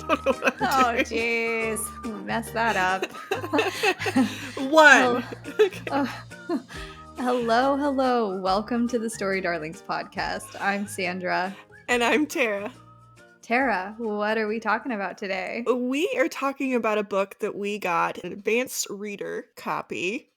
don't know what I'm Oh, doing. jeez. Messed that up. One. Oh, hello, hello. Welcome to the Story Darlings podcast. I'm Sandra. And I'm Tara. Tara, what are we talking about today? We are talking about a book that we got, an advanced reader copy.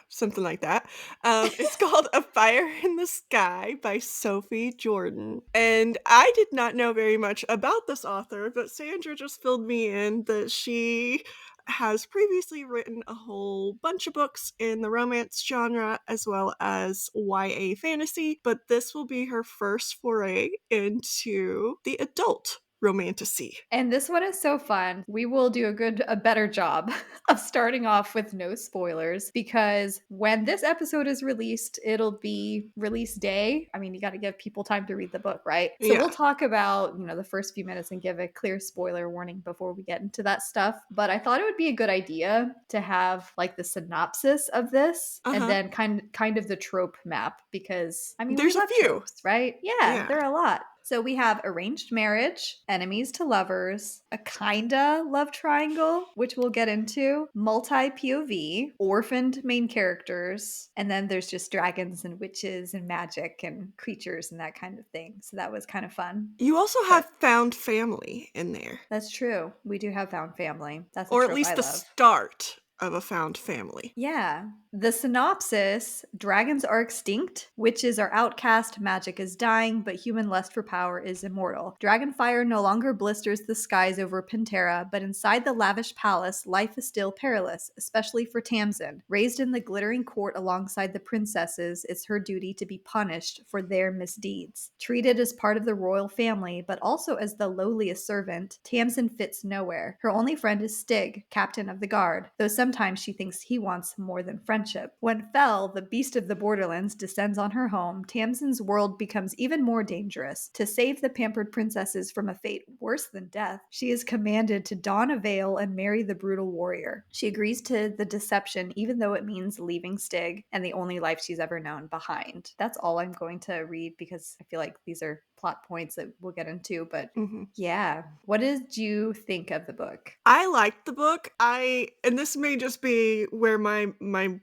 Something like that. It's called A Fire in the Sky by Sophie Jordan. And I did not know very much about this author, but Sandra just filled me in that she has previously written a whole bunch of books in the romance genre as well as YA fantasy, but this will be her first foray into the adult romantasy. And this one is so fun. We will do a better job of starting off with no spoilers because when this episode is released, it'll be release day. I mean, you got to give people time to read the book, right? So Yeah. we'll talk about, the first few minutes and give a clear spoiler warning before we get into that stuff. But I thought it would be a good idea to have like the synopsis of this and then kind of the trope map because I mean, There's we a love few. tropes, right? Yeah, there are a lot. So we have arranged marriage, enemies to lovers, a kinda love triangle, which we'll get into, multi POV, orphaned main characters, and then there's just dragons and witches and magic and creatures and that kind of thing. So that was kind of fun. You also have found family in there. That's true. We do have found family. That's a Or at trope least I the love. start of a found family. Yeah. The synopsis: dragons are extinct, witches are outcast, magic is dying, but human lust for power is immortal. Dragonfire no longer blisters the skies over Pantera, but inside the lavish palace, life is still perilous, especially for Tamsin. Raised in the glittering court alongside the princesses, it's her duty to be punished for their misdeeds. Treated as part of the royal family, but also as the lowliest servant, Tamsin fits nowhere. Her only friend is Stig, captain of the guard, though sometimes she thinks he wants more than friendship. When Fel, the beast of the borderlands, descends on her home, Tamsin's world becomes even more dangerous. To save the pampered princesses from a fate worse than death, she is commanded to don a veil and marry the brutal warrior. She agrees to the deception even though it means leaving Stig and the only life she's ever known behind. That's all I'm going to read because I feel like these are plot points that we'll get into, but yeah. What did you think of the book? I liked the book. And this may just be where my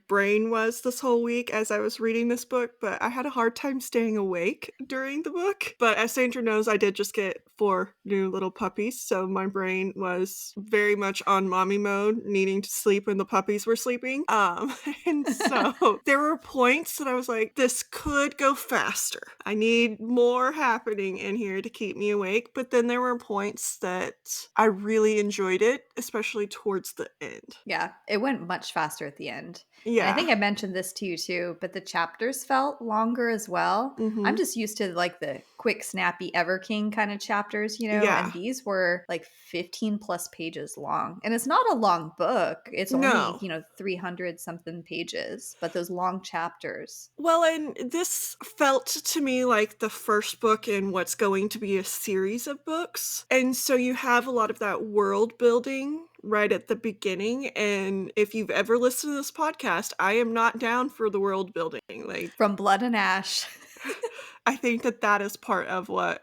brain was this whole week as I was reading this book, but I had a hard time staying awake during the book. But as Sandra knows, I did just get 4 new little puppies, so my brain was very much on mommy mode, needing to sleep when the puppies were sleeping. And so there were points that I was like, this could go faster. I need more happening in here to keep me awake. But then there were points that I really enjoyed it, especially towards the end. Yeah, it went much faster at the end. Yeah. And I think I mentioned this to you too, but the chapters felt longer as well. I'm just used to like the quick, snappy Everking kind of chapters, and these were like 15 plus pages long. And it's not a long book. It's only, 300 something pages, but those long chapters. Well, and this felt to me like the first book in what's going to be a series of books. And so you have a lot of that world building right at the beginning. And if you've ever listened to this podcast, I am not down for the world building. Like From Blood and Ash. I think that is part of what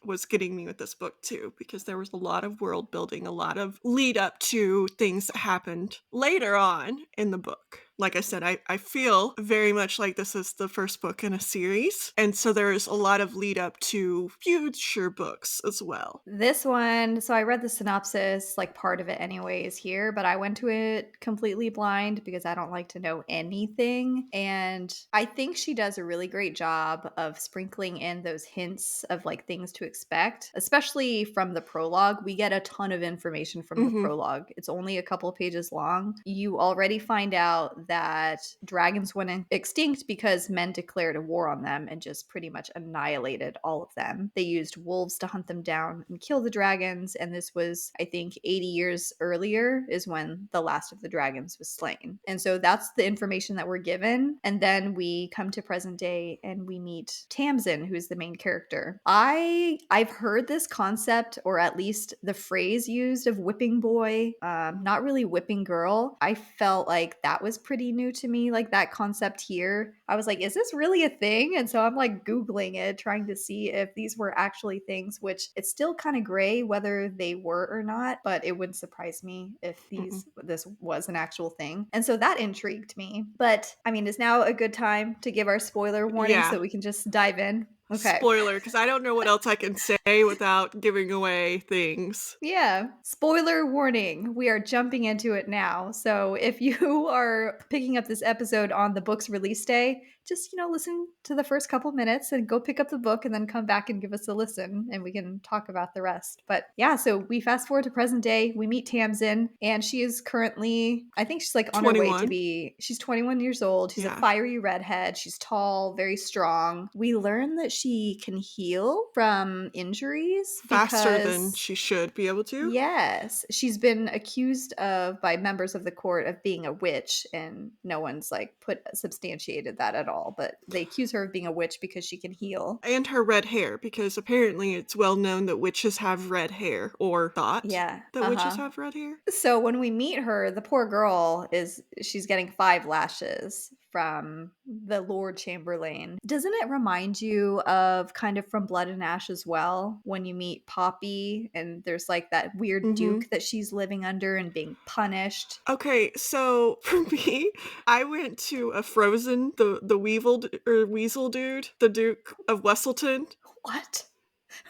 was getting me with this book too, because there was a lot of world building, a lot of lead up to things that happened later on in the book. Like I said, I feel very much like this is the first book in a series. And so there's a lot of lead up to future books as well. This one, so I read the synopsis, like part of it anyways here, but I went to it completely blind because I don't like to know anything. And I think she does a really great job of sprinkling in those hints of like things to expect, especially from the prologue. We get a ton of information from the prologue. It's only a couple of pages long. You already find out that dragons went extinct because men declared a war on them and just pretty much annihilated all of them. They used wolves to hunt them down and kill the dragons, and this was, I think, 80 years earlier is when the last of the dragons was slain. And so that's the information that we're given. And then we come to present day and we meet Tamsin, who's the main character. I've heard this concept, or at least the phrase used, of whipping boy, not really whipping girl. I felt like that was pretty pretty new to me, like that concept here. I was like, is this really a thing? And so I'm like Googling it, trying to see if these were actually things, which it's still kind of gray whether they were or not, but it wouldn't surprise me if Mm-mm. this was an actual thing. And so that intrigued me. But I mean, is now a good time to give our spoiler warning Yeah. so we can just dive in? Okay. Spoiler, because I don't know what else I can say without giving away things. Yeah. Spoiler warning. We are jumping into it now. So if you are picking up this episode on the book's release day, just, listen to the first couple minutes and go pick up the book and then come back and give us a listen and we can talk about the rest. But yeah, so we fast forward to present day. We meet Tamsin and she is currently, I think she's like on her way to 21. be, she's 21 years old. She's a Yeah. fiery redhead. She's tall, very strong. We learn that she can heal from injuries Faster than because she should be able to. yes, she's been accused of by members of the court of being a witch, and no one's like put substantiated that at all. But they accuse her of being a witch because she can heal. And her red hair, because apparently it's well known that witches have red hair, or thought Yeah, that witches have red hair. So when we meet her, the poor girl she's getting 5 lashes from the Lord Chamberlain. Doesn't it remind you of kind of from Blood and Ash as well when you meet Poppy and there's like that weird Mm-hmm. duke that she's living under and being punished? Okay, so for me, I went to a Frozen, the Weasel dude, the Duke of Wesselton. What?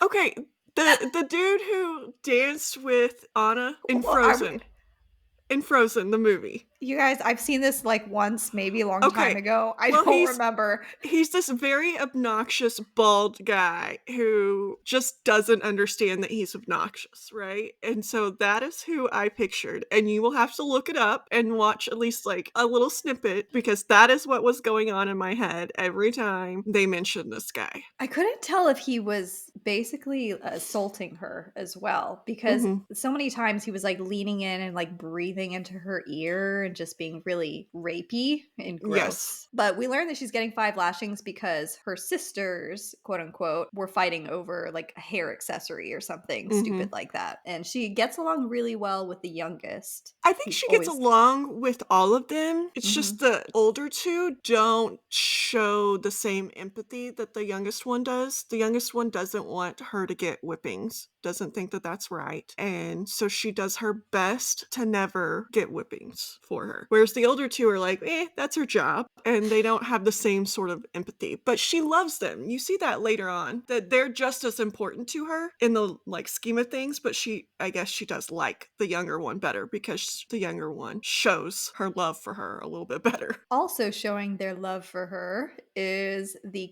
Okay, the dude who danced with Anna in Well, are we, Frozen, the movie. you guys, I've seen this like once, maybe a long time Okay, ago. I well, don't remember. he's this very obnoxious bald guy who just doesn't understand that he's obnoxious, right? And so that is who I pictured. And you will have to look it up and watch at least like a little snippet because that is what was going on in my head every time they mentioned this guy. I couldn't tell if he was basically assaulting her as well because Hmm. so many times he was like leaning in and like breathing into her ear and just being really rapey and Yes. gross. But we learned that she's getting 5 lashings because her sisters, quote unquote, were fighting over like a hair accessory or something Hmm. stupid like that. And she gets along really well with the youngest. I think He's she gets always. along with all of them. It's just Mhm. the older two don't show the same empathy that the youngest one does. The youngest one doesn't want her to get whippings, doesn't think that that's right. And so she does her best to never get whippings for her. Whereas the older two are like, that's her job. And they don't have the same sort of empathy. But she loves them. You see that later on, that they're just as important to her in the like scheme of things. But I guess she does like the younger one better because the younger one shows her love for her a little bit better. Also showing their love for her is the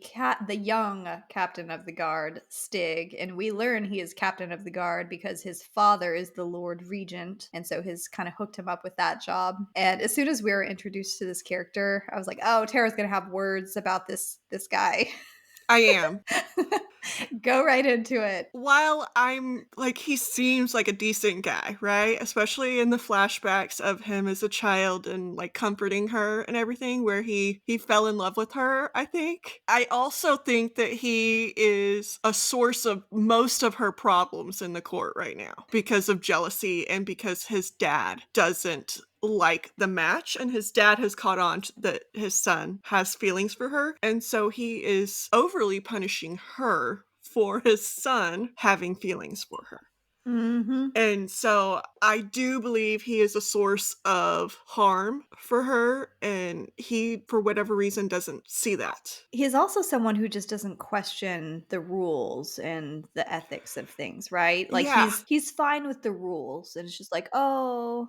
young captain of the guard, Stig, and we learn he is captain of the guard because his father is the Lord Regent, and so his kind of hooked him up with that job. And as soon as we were introduced to this character, I was like, "Oh, Tara's gonna have words about this guy." I am. Go right into it. While I'm like, he seems like a decent guy, right? Especially in the flashbacks of him as a child and like comforting her and everything, where he fell in love with her, I think. I also think that he is a source of most of her problems in the court right now because of jealousy and because his dad doesn't like the match and his dad has caught on that his son has feelings for her, and so he is overly punishing her for his son having feelings for her. Mm-hmm. And so I do believe he is a source of harm for her, and he, for whatever reason, doesn't see that. He's also someone who just doesn't question the rules and the ethics of things, right? Like Yeah, he's fine with the rules and it's just like, "Oh,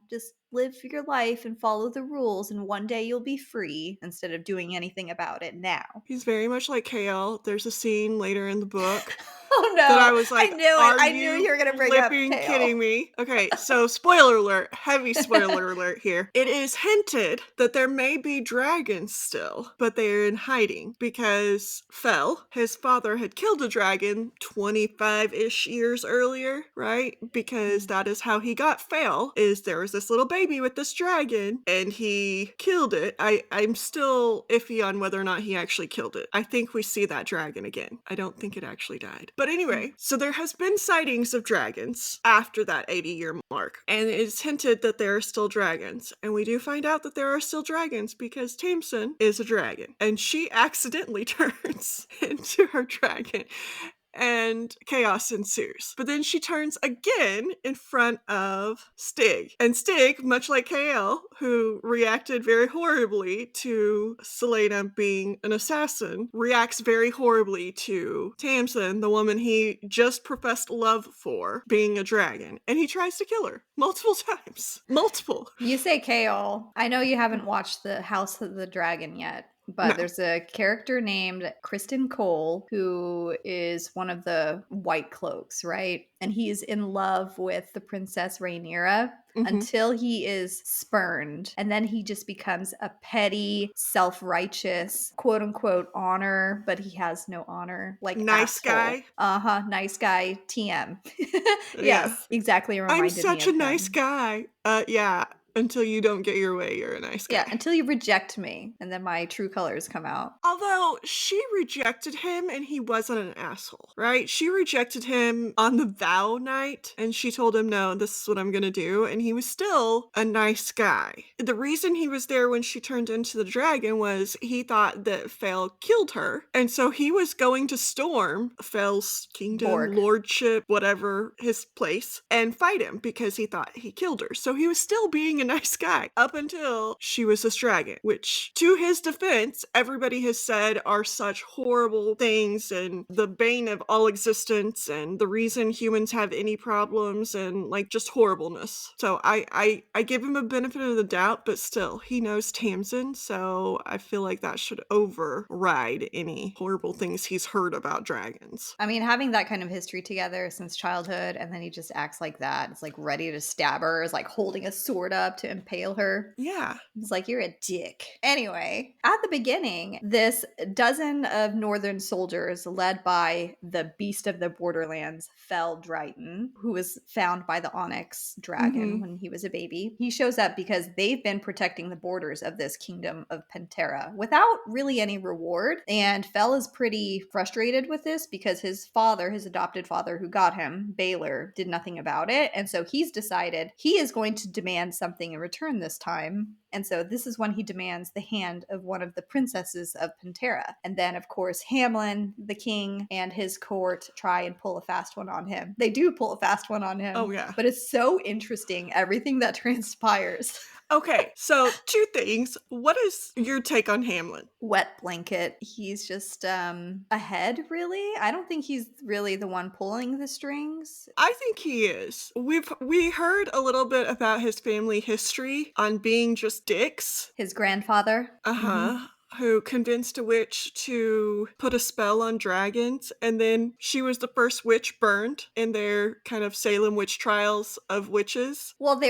just live your life and follow the rules and one day you'll be free," instead of doing anything about it now. he's very much like Kale. There's a scene later in the book Oh that no. I was I like, knew it. are I knew you you were going to bring up flipping Kale. kidding me? Okay, so spoiler alert, heavy spoiler alert here. It is hinted that there may be dragons still, but they're in hiding because Fel, his father, had killed a dragon 25-ish years earlier, right? Because that is how he got Fel, is there was this little baby with this dragon and he killed it. I'm still iffy on whether or not he actually killed it. I think we see that dragon again. I don't think it actually died. But Mm. anyway, so there has been sightings of dragons after that 80-year mark, and it is hinted that there are still dragons. And we do find out that there are still dragons because Tamsin is a dragon, and she accidentally turns into her dragon and chaos ensues. But then she turns again in front of Stig. And Stig, much like KL, who reacted very horribly to Selena being an assassin, reacts very horribly to Tamsin, the woman he just professed love for, being a dragon. And he tries to kill her multiple times. Multiple. You say Kale. I know you haven't watched the House of the Dragon yet, but No. there's a character named Kristen Cole who is one of the White Cloaks, right? And he's in love with the Princess Rhaenyra Hmm. until he is spurned. And then he just becomes a petty, self righteous, quote unquote, honor, but he has no honor, like Nice asshole. guy. Nice guy, TM. Yeah. Yes, exactly I'm reminded me such a of nice him. guy. Yeah. Until you don't get your way, you're a nice Yeah, guy. until you reject me, and then my true colors come out. Although she rejected him and he wasn't an asshole, right? She rejected him on the vow night and she told him, no, this is what I'm gonna do. And he was still a nice guy. The reason he was there when she turned into the dragon was he thought that Fail killed her. And so he was going to storm Fail's kingdom, Borg. lordship, whatever his place, and fight him because he thought he killed her. So he was still being a nice guy up until she was this dragon, which, to his defense, everybody has said are such horrible things and the bane of all existence and the reason humans have any problems and like just horribleness. So I give him a benefit of the doubt, but still, he knows Tamsin, so I feel like that should override any horrible things he's heard about dragons. I mean, having that kind of history together since childhood, and then he just acts like that. It's like ready to stab her, is like holding a sword up to impale her. Yeah. It's like, you're a dick. Anyway, at the beginning, this dozen of northern soldiers, led by the beast of the borderlands, Fel Dryden, who was found by the Onyx dragon Mm-hmm. when he was a baby, he shows up because they've been protecting the borders of this kingdom of Pantera without really any reward. And Fel is pretty frustrated with this because his father, his adopted father who got him, Baylor, did nothing about it. And so he's decided he is going to demand something in return this time. And so this is when he demands the hand of one of the princesses of Pantera. And then, of course, Hamlin, the king, and his court try and pull a fast one on him. They do pull a fast one on him, Oh, yeah. but it's so interesting, everything that transpires. Okay, so two things. What is your take on Hamlin? Wet blanket. He's just ahead, really. I don't think he's really the one pulling the strings. I think he is. We heard a little bit about his family history on being just dicks. His grandfather. Uh-huh. Who convinced a witch to put a spell on dragons, and then she was the first witch burned in their kind of Salem witch trials of witches. Well, they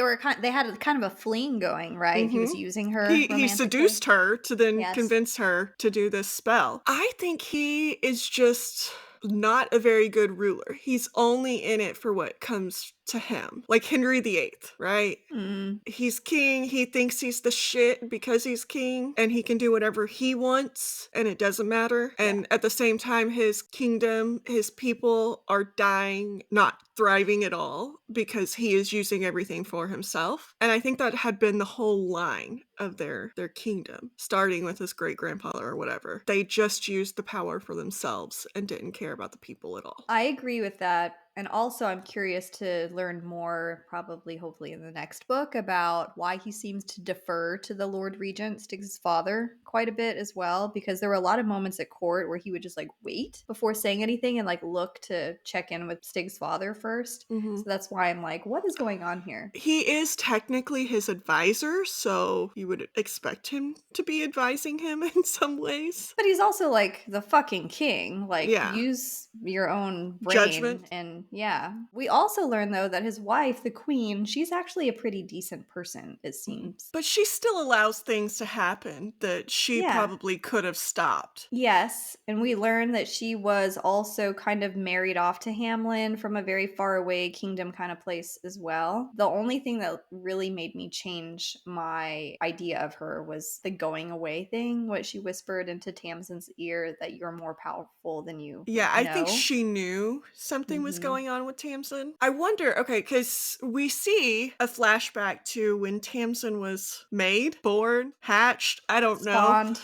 had a kind of a fling going, right? He was Mm-hmm. using her He romantically. seduced her to then Yes. convince her to do this spell. I think he is just not a very good ruler. He's only in it for what comes to him. Like Henry VIII, right? Mm, He's king. He thinks he's the shit because he's king and he can do whatever he wants and it doesn't matter. yeah. And at the same time, his kingdom, his people are dying, not thriving at all because he is using everything for himself. And I think that had been the whole line of their kingdom, starting with his great grandfather or whatever. They just used the power for themselves and didn't care about the people at all. I agree with that. And also, I'm curious to learn more, probably, hopefully, in the next book about why he seems to defer to the Lord Regent, Stig's father, quite a bit as well. Because there were a lot of moments at court where he would just like wait before saying anything and like look to check in with Stig's father first. Mhm. So that's why I'm like, what is going on here? He is technically his advisor, so you would expect him to be advising him in some ways. But he's also like the fucking king. Like, Yeah. use your own brain Judgment. and Yeah. We also learn, though, that his wife, the queen, she's actually a pretty decent person, it Mhm. seems. But she still allows things to happen that she Yeah. probably could have stopped. Yes, and we learn that she was also kind of married off to Hamlin from a very far away kingdom kind of place as well. The only thing that really made me change my idea of her was the going away thing, what she whispered into Tamsin's ear that you're more powerful than you Yeah, I think know. she knew something was Mhm. going on with Tamsin. I wonder, okay, because we see a flashback to when Tamsin was made, born, hatched, I don't know. Spawned.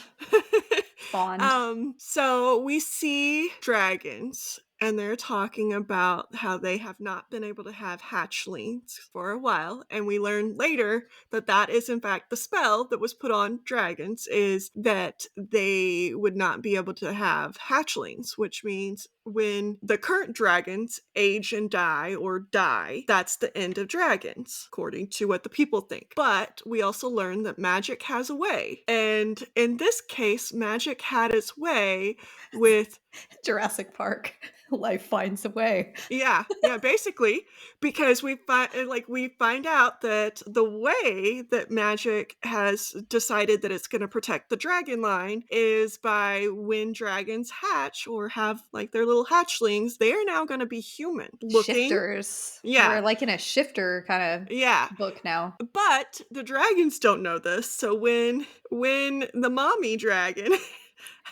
Spawned. So we see dragons and they're talking about how they have not been able to have hatchlings for a while, and we learn later that that is in fact the spell that was put on dragons, is that they would not be able to have hatchlings, which means when the current dragons age and die or die, that's the end of dragons, according to what the people think. But we also learn that magic has a way. And in this case, magic had its way with Jurassic Park. Life finds a way. yeah, basically, because we find out that the way that magic has decided that it's going to protect the dragon line is by when dragons hatch or have like their little hatchlings, they are now going to be human looking. Shifters. Yeah, We're like in a shifter kind of yeah. book now. But the dragons don't know this. So when the mommy dragon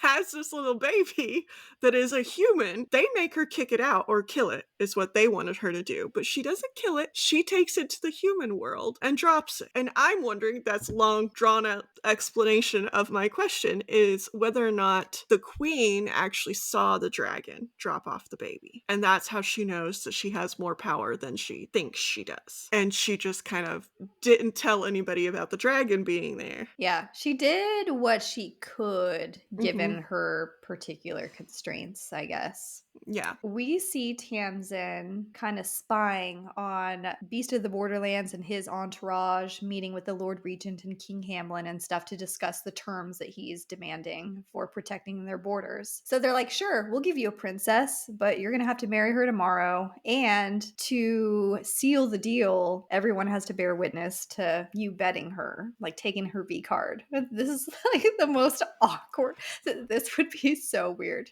has this little baby that is a human, they make her kick it out or kill it, is what they wanted her to do. But she doesn't kill it. She takes it to the human world and drops it. And I'm wondering, that's long drawn out explanation of my question, is whether or not the queen actually saw the dragon drop off the baby. And that's how she knows that she has more power than she thinks she does. And she just kind of didn't tell anybody about the dragon being there. Yeah, she did what she could Hmm. given her particular constraints, I guess. Yeah. We see Tamsin kind of spying on Beast of the Borderlands and his entourage, meeting with the Lord Regent and King Hamlin and stuff to discuss the terms that he's demanding for protecting their borders. So they're like, sure, we'll give you a princess, but you're going to have to marry her tomorrow. And to seal the deal, everyone has to bear witness to you betting her, like taking her V card. This is like the most awkward. This would be so weird.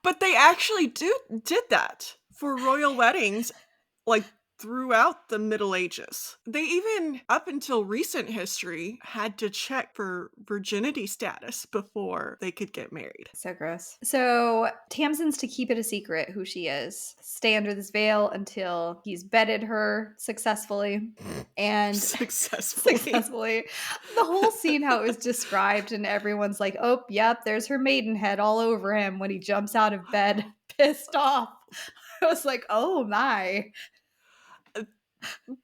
But they actually did that for royal weddings, like throughout the Middle Ages. They even, up until recent history, had to check for virginity status before they could get married. So gross. So Tamsin's to keep it a secret who she is. Stay under this veil until he's bedded her successfully. And Successfully. successfully. The whole scene, how it was described, and everyone's like, oh, yep, there's her maidenhead all over him when he jumps out of bed, pissed off. I was like, oh my.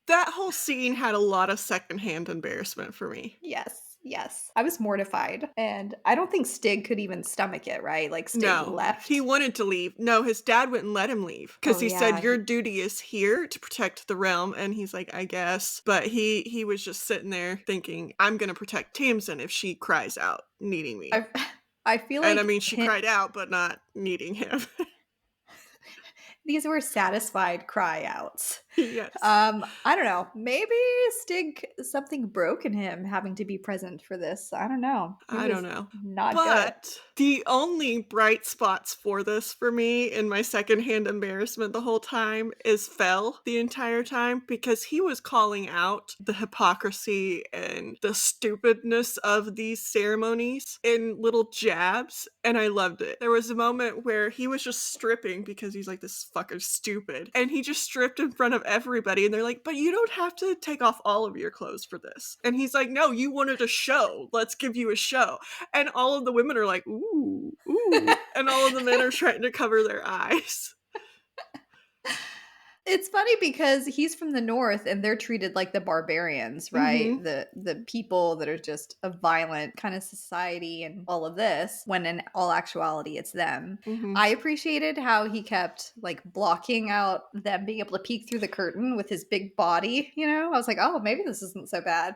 That whole scene had a lot of secondhand embarrassment for me. Yes, yes. I was mortified. And I don't think Stig could even stomach it, right? Like Stig No, he left. wanted to leave. No, his dad wouldn't let him leave because Oh he said, yeah. "Your duty is here to protect the realm." And he's like, "I guess," but he was just sitting there thinking, "I'm gonna protect Tamsin if she cries out needing me." I I feel And I like mean, she cried out, but not needing him. these were satisfied cry outs. Yes. I don't know. Maybe Stig something broke in him having to be present for this. I don't know. He I don't was know. not good. But the only bright spots for this for me in my secondhand embarrassment the whole time is Fell the entire time, because he was calling out the hypocrisy and the stupidness of these ceremonies in little jabs, and I loved it. There was a moment where he was just stripping because he's like, this fucker's stupid, and he just stripped in front of everybody, and they're like, but you don't have to take off all of your clothes for this. And he's like, no, you wanted a show. Let's give you a show. And all of the women are like, ooh, ooh. And all of the men are trying to cover their eyes. It's funny because he's from the north and they're treated like the barbarians, right? Mm-hmm. The people that are just a violent kind of society and all of this, when in all actuality it's them. Mm-hmm. I appreciated how he kept like blocking out them being able to peek through the curtain with his big body, you know? I was like, "Oh, maybe this isn't so bad."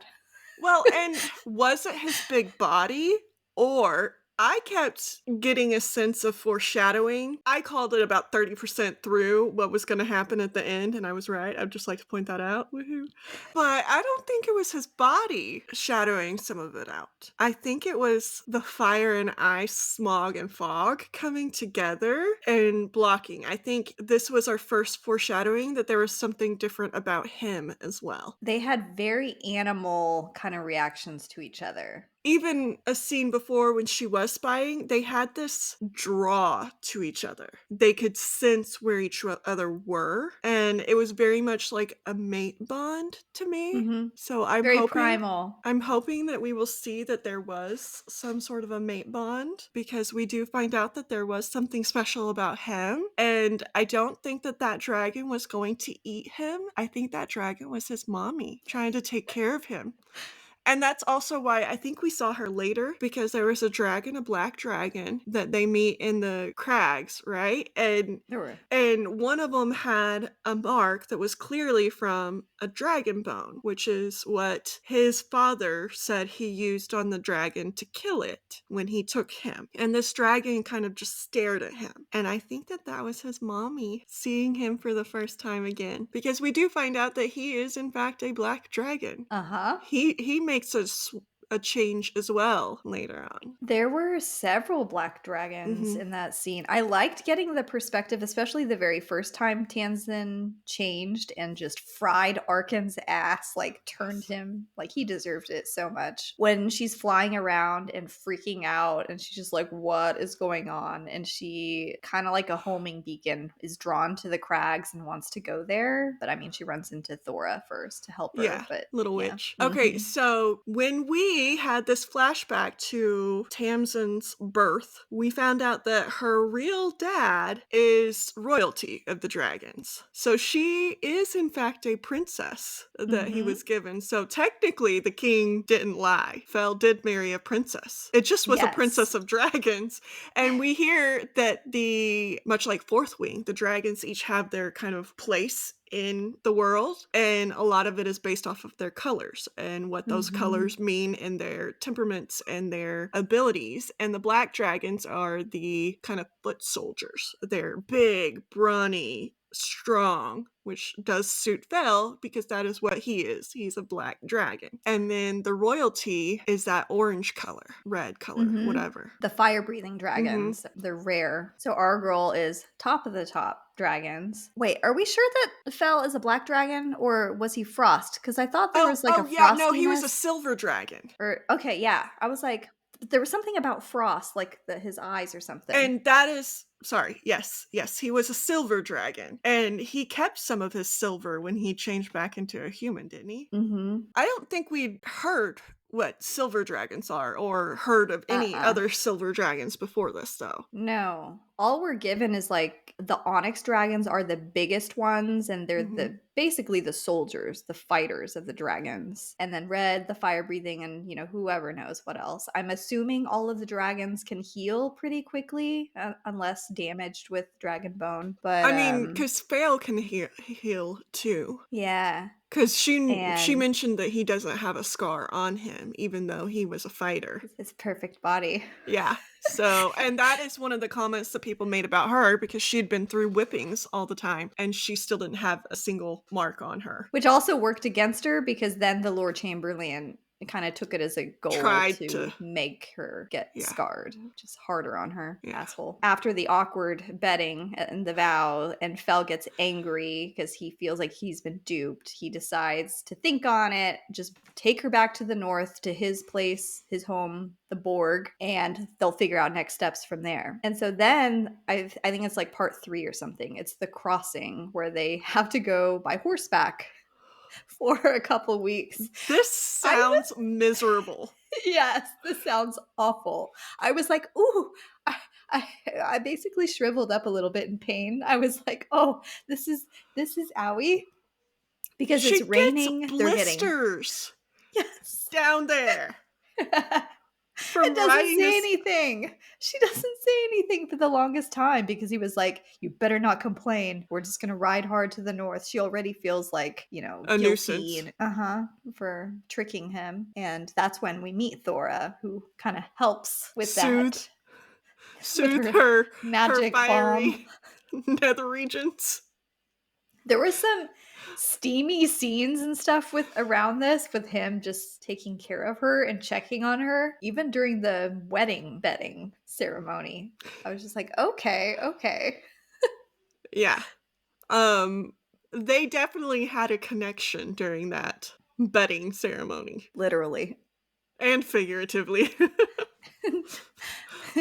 Well, and was it his big body, or I kept getting a sense of foreshadowing. I called it about 30% through what was gonna happen at the end, and I was right. I'd just like to point that out. Woohoo. But I don't think it was his body shadowing some of it out. I think it was the fire and ice, smog and fog coming together and blocking. I think this was our first foreshadowing that there was something different about him as well. They had very animal kind of reactions to each other. Even a scene before when she was spying, they had this draw to each other. They could sense where each other were, and it was very much like a mate bond to me. Mhm. So I'm Very hoping primal. I'm hoping that we will see that there was some sort of a mate bond because we do find out that there was something special about him, and I don't think that that dragon was going to eat him. I think that dragon was his mommy trying to take care of him. And that's also why I think we saw her later because there was a dragon, a black dragon that they meet in the crags, right? There were. And one of them had a mark that was clearly from a dragon bone, which is what his father said he used on the dragon to kill it when he took him. And this dragon kind of just stared at him. And I think that that was his mommy seeing him for the first time again because we do find out that he is in fact a black dragon. Uh-huh. He makes a change as well later on. There were several black dragons Mhm. in that scene. I liked getting the perspective, especially the very first time Tanzin changed and just fried Arkin's ass, like turned Yes. him like he deserved it so much. When she's flying around and freaking out and she's just like, what is going on? And she kind of like a homing beacon is drawn to the crags and wants to go there. But I mean, she runs into Thora first to help her. Yeah, But little yeah. witch. Okay, Hmm. so when we had this flashback to Tamsin's birth, we found out that her real dad is royalty of the dragons. So she is in fact a princess that he Hmm. was given. So technically the king didn't lie. Fel did marry a princess. It just was a princess Yes. of dragons. And we hear that much like Fourth Wing, the dragons each have their kind of place in the world, and a lot of it is based off of their colors and what those Hmm. colors mean in their temperaments and their abilities. And the black dragons are the kind of foot soldiers. They're big, brawny, strong, which does suit Fel because that is what he is. He's a black dragon. And then the royalty is that orange color, red color, Hmm. whatever. The fire breathing Mhm. dragons, they're rare. So our girl is top of the top dragons. Wait, are we sure that Fel is a black dragon or was he frost? Because I thought there Oh, was like a oh yeah, no, he was a frostiness. silver dragon. Or okay, yeah. I was like, there was something about frost, like his eyes or something. And that is sorry, yes, yes, he was a silver dragon, and he kept some of his silver when he changed back into a human, didn't he? Mm-hmm. I don't think we'd heard what silver dragons are or heard of any Uh-uh. other silver dragons before this, though. No. All we're given is like the onyx dragons are the biggest ones and they're Mhm. the basically the soldiers, the fighters of the dragons. And then red, the fire breathing and whoever knows what else. I'm assuming all of the dragons can heal pretty quickly unless damaged with dragon bone. But I mean, because Fail can heal too. yeah. Because she And mentioned that he doesn't have a scar on him, even though he was a fighter. his perfect body. Yeah. So, and that is one of the comments that people made about her because she'd been through whippings all the time and she still didn't have a single mark on her. Which also worked against her because then the Lord Chamberlain kind of took it as a goal Tried to, to make her get yeah, scarred, which is harder on her, yeah. asshole. After the awkward betting and the vow, and Fell gets angry because he feels like he's been duped, he decides to think on it, just take her back to the north to his place, his home, the Borg, and they'll figure out next steps from there. And so then I think it's like part 3 or something. It's the crossing where they have to go by horseback for a couple weeks. This I was sounds miserable. yes, this sounds awful. I was like, ooh, I, I I basically shriveled up a little bit in pain. I was like, oh, this is owie because it's She gets raining. They're getting blisters yes. down there. It from doesn't riding say this anything. She doesn't say anything for the longest time because he was like, "You better not complain. We're just gonna ride hard to the north." She already feels like, a guilty nuisance. and for tricking him. And that's when we meet Thora, who kind of helps with Soothe that with soothe her her magic bomb. fiery nether regions. There were some steamy scenes and stuff with around this with him just taking care of her and checking on her even during the wedding betting ceremony. I was just like, "Okay, okay." Yeah. Um, they definitely had a connection during that betting ceremony, Literally. and figuratively.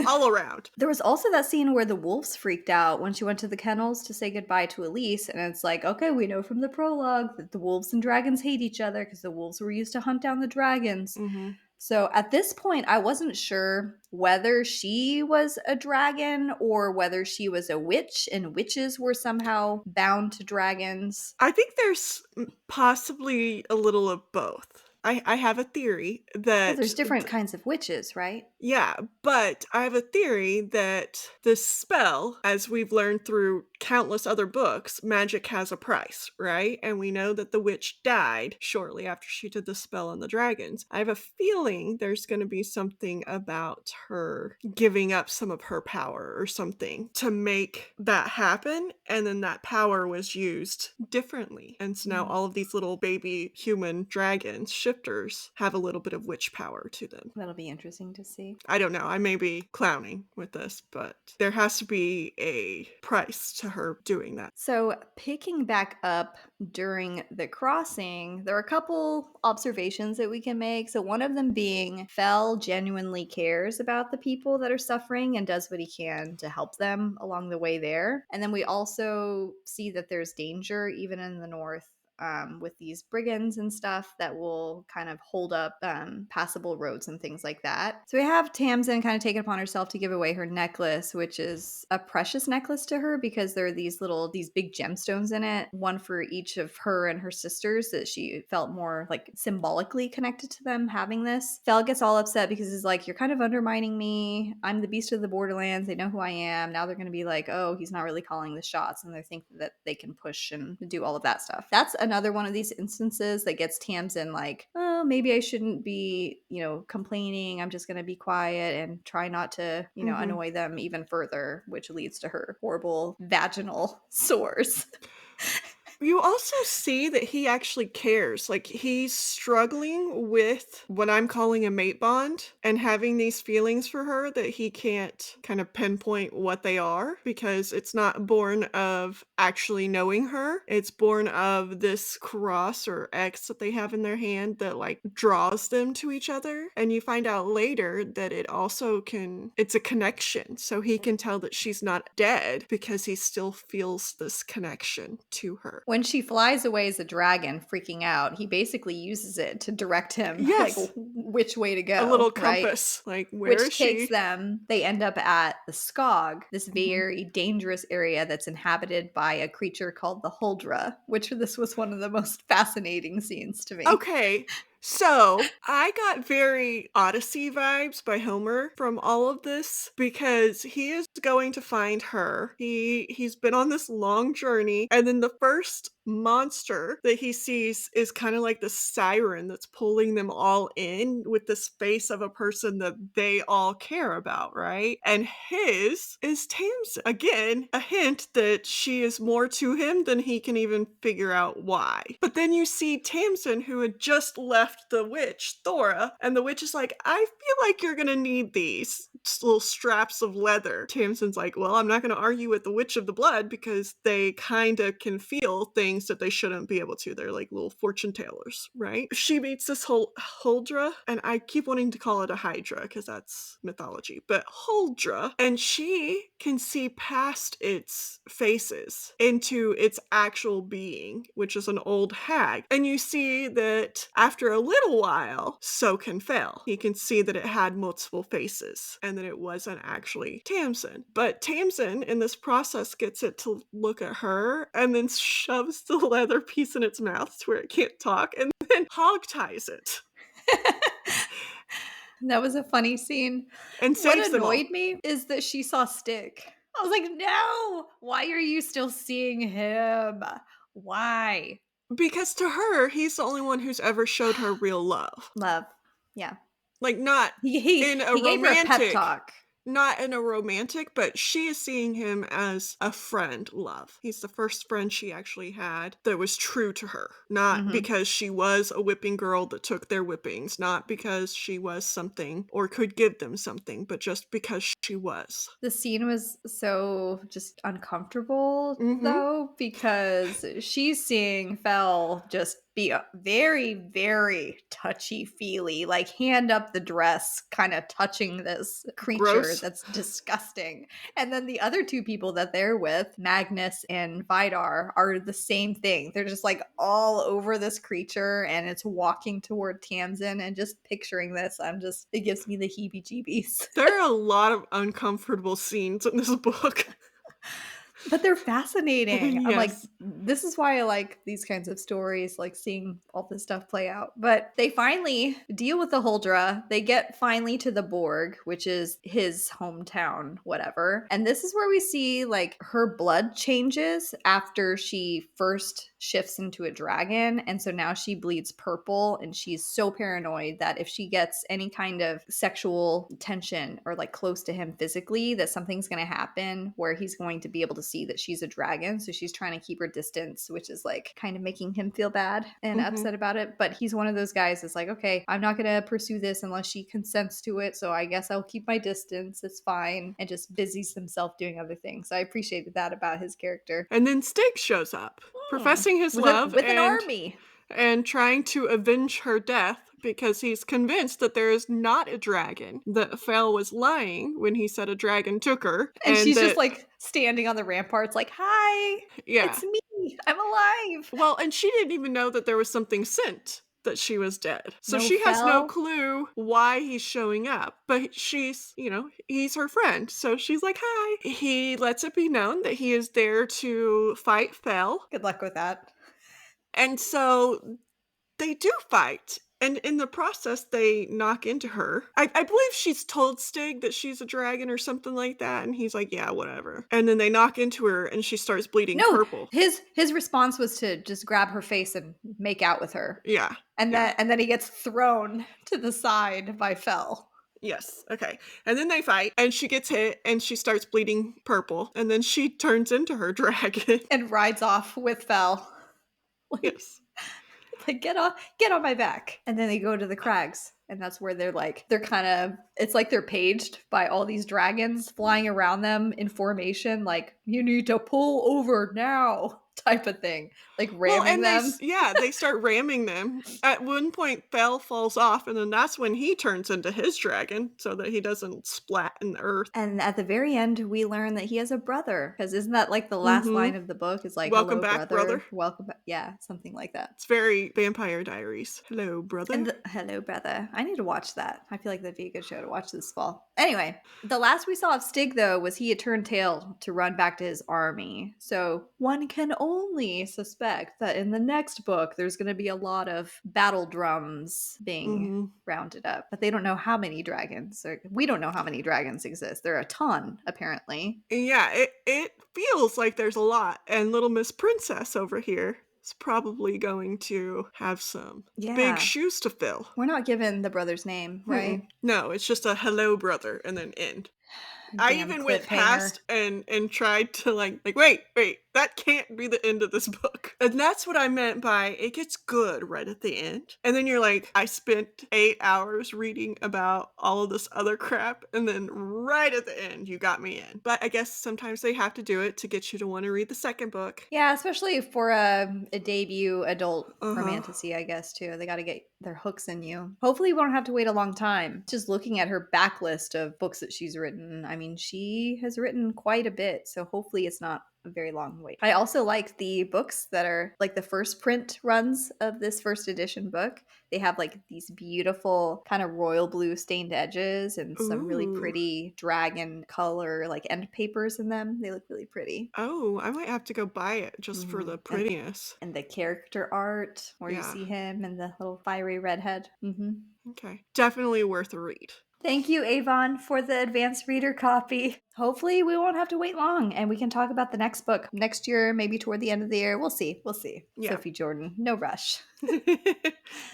All around. There was also that scene where the wolves freaked out when she went to the kennels to say goodbye to Elise, and it's like, okay, we know from the prologue that the wolves and dragons hate each other because the wolves were used to hunt down the dragons. Mhm. So at this point, I wasn't sure whether she was a dragon or whether she was a witch, and witches were somehow bound to dragons. I think there's possibly a little of both. I have a theory Well, there's that different kinds of witches, right? yeah, but I have a theory that this spell, as we've learned through countless other books, magic has a price, right? And we know that the witch died shortly after she did the spell on the dragons. I have a feeling there's going to be something about her giving up some of her power or something to make that happen. And then that power was used differently. And so now Mm, all of these little baby human dragons, shifters, have a little bit of witch power to them. that'll be interesting to see. I don't know. I may be clowning with this, but there has to be a price to her doing that. So, picking back up during the crossing, there are a couple observations that we can make. So, one of them being Fell genuinely cares about the people that are suffering and does what he can to help them along the way there. And then we also see that there's danger even in the north. With these brigands and stuff that will kind of hold up passable roads and things like that. So we have Tamsin kind of taken upon herself to give away her necklace, which is a precious necklace to her because there are these big gemstones in it, one for each of her and her sisters, that she felt more like symbolically connected to them having this. Fel gets all upset because he's like, "You're kind of undermining me. I'm the beast of the borderlands. They know who I am." Now they're going to be like, "Oh, he's not really calling the shots," and they think that they can push and do all of that stuff. That's another one of these instances that gets Tamsin like, "Oh, maybe I shouldn't be, complaining. I'm just going to be quiet and try not to, Mhm. annoy them even further," which leads to her horrible vaginal sores. You also see that he actually cares. Like, he's struggling with what I'm calling a mate bond and having these feelings for her that he can't kind of pinpoint what they are because it's not born of actually knowing her. It's born of this cross or X that they have in their hand that like draws them to each other. And you find out later that it's a connection. So he can tell that she's not dead because he still feels this connection to her. When she flies away as a dragon, freaking out, he basically uses it to direct him, like, Yes, which way to a go, little right? compass. Like, where is Which takes she? them, they end up at the Skog, this Mhm. very dangerous area that's inhabited by a creature called the Huldra, which this was one of the most fascinating scenes to me. Okay, so I got very Odyssey vibes by Homer from all of this because he is going to find her. He's been on this long journey, and then the first monster that he sees is kind of like the siren that's pulling them all in with this face of a person that they all care about, right? And his is Tamsin. Again, a hint that she is more to him than he can even figure out why. But then you see Tamsin, who had just left the witch, Thora, and the witch is like, "I feel like you're gonna need these little straps of leather." Tamsin's like, "Well, I'm not gonna argue with the witch of the blood because they kinda can feel things that they shouldn't be able to. They're like little fortune tellers, right?" She meets this whole Huldra, and I keep wanting to call it a Hydra because that's mythology, but Huldra, and she can see past its faces into its actual being, which is an old hag. And you see that after a little while, so can Fel. He can see that it had multiple faces and that it wasn't actually Tamsin. But Tamsin, in this process, gets it to look at her and then shoves the leather piece in its mouth to where it can't talk and then hog ties it. That was a funny scene. and What saves them annoyed all. me is that she saw Stick. I was like, "No! Why are you still seeing him? Why?" Because to her, he's the only one who's ever showed her real love. Love. Yeah. Like, not He he in a he gave her a pep romantic talk. not in a romantic, but she is seeing him as a friend love. He's the first friend she actually had that was true to her, not Mhm. because she was a whipping girl that took their whippings, not because she was something or could give them something, but just because she was. The scene was so just uncomfortable Mhm. though, because she's seeing Fell just be a very, very touchy-feely, like hand up the dress, kind of touching this creature Gross. that's disgusting. And then the other two people that they're with, Magnus and Vidar, are the same thing. They're just like all over this creature and it's walking toward Tamsin, and just picturing this, it gives me the heebie-jeebies. There are a lot of uncomfortable scenes in this book. But they're fascinating. I'm like, Yes. this is why I like these kinds of stories, like seeing all this stuff play out. But they finally deal with the Huldra. They get finally to the Borg, which is his hometown, whatever. And this is where we see like her blood changes after she first shifts into a dragon. And so now she bleeds purple, and she's so paranoid that if she gets any kind of sexual tension or like close to him physically, that something's going to happen where he's going to be able to see that she's a dragon. So she's trying to keep her distance, which is like kind of making him feel bad and Mhm. upset about it. But he's one of those guys that's like, okay, I'm not going to pursue this unless she consents to it. So I guess I'll keep my distance. It's fine. And just busies himself doing other things. So I appreciated that about his character. And then Stig shows up, professing his love With an army. and trying to avenge her death because he's convinced that there is not a dragon, that Fel was lying when he said a dragon took her, And and she's just that, like standing on the ramparts, like, hi, yeah. it's me. I'm alive. Well, and she didn't even know that there was something sent that she was dead. So No she has no fell. clue why he's showing up. But she's, he's her friend. So she's like, hi. He lets it be known that he is there to fight Fel. Good luck with that. And so they do fight. And in the process, they knock into her. I believe she's told Stig that she's a dragon or something like that. And he's like, yeah, whatever. And then they knock into her and she starts bleeding No, purple. his response was to just grab her face and make out with her. Yeah. And Yeah. then he gets thrown to the side by Fell. Yes. Okay. And then they fight and she gets hit and she starts bleeding purple. And then she turns into her dragon. And rides off with Fell. Like, Yes. like get on my back. And then they go to the crags. And that's where they're kind of, it's like they're paged by all these dragons flying around them in formation, like, you need to pull over now, type of thing, like Well, ramming and them. they start ramming them. At one point, Fel falls off, and then that's when he turns into his dragon so that he doesn't splat in the earth. And at the very end, we learn that he has a brother. Because isn't that like the last Mm-hmm. line of the book? Is like, Welcome hello, back, brother. brother. Welcome back. Yeah, something like that. It's very Vampire Diaries. Hello, brother. Hello, brother. I need to watch that. I feel like that'd be a good show to watch this fall. Anyway, the last we saw of Stig, though, was he had turned tail to run back to his army. So one can only suspect that in the next book, there's going to be a lot of battle drums being Mm-hmm. rounded up. But they don't know how many dragons. Or we don't know how many dragons exist. There are a ton, apparently. Yeah, it feels like there's a lot, and Little Miss Princess over here is probably going to have some big Yeah. shoes to fill. We're not given the brother's name, right? Mm-mm. No, it's just a hello, brother, and then end. I Damn even went cliffhanger. past and tried to like wait, that can't be the end of this book. And that's what I meant by it gets good right at the end. And then you're like, I spent 8 hours reading about all of this other crap, and then right at the end you got me in. But I guess sometimes they have to do it to get you to want to read the second book. Yeah, especially for a debut adult Uh-huh. romantasy, I guess, too. They got to get their hooks in you. Hopefully, we won't have to wait a long time. Just looking at her backlist of books that she's written, I mean, she has written quite a bit. So hopefully, it's not a very long wait. I also like the books that are like the first print runs of this first edition book. They have like these beautiful kind of royal blue stained edges and some really Ooh. pretty dragon color like end papers in them. They look really pretty. Oh, I might have to go buy it just for Hmm. the prettiness. And the character art where you Yeah. see him and the little fiery redhead. Okay. Definitely worth a read. Thank you, Avon, for the advanced reader copy. Hopefully, we won't have to wait long and we can talk about the next book next year, maybe toward the end of the year. We'll see. We'll see. Yeah. Sophie Jordan, no rush.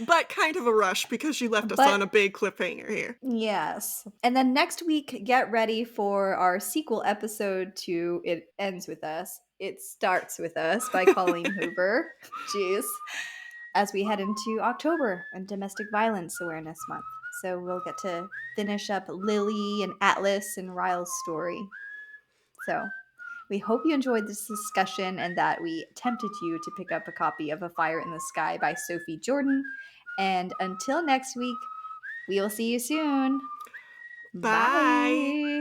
But kind of a rush because you left us But on a big cliffhanger here. yes. And then next week, get ready for our sequel episode to It Ends With Us. It Starts With Us by Colleen Hoover. Jeez. As we head into October and Domestic Violence Awareness Month. So we'll get to finish up Lily and Atlas and Ryle's story. So we hope you enjoyed this discussion and that we tempted you to pick up a copy of A Fire in the Sky by Sophie Jordan. And until next week, we will see you soon. Bye. Bye.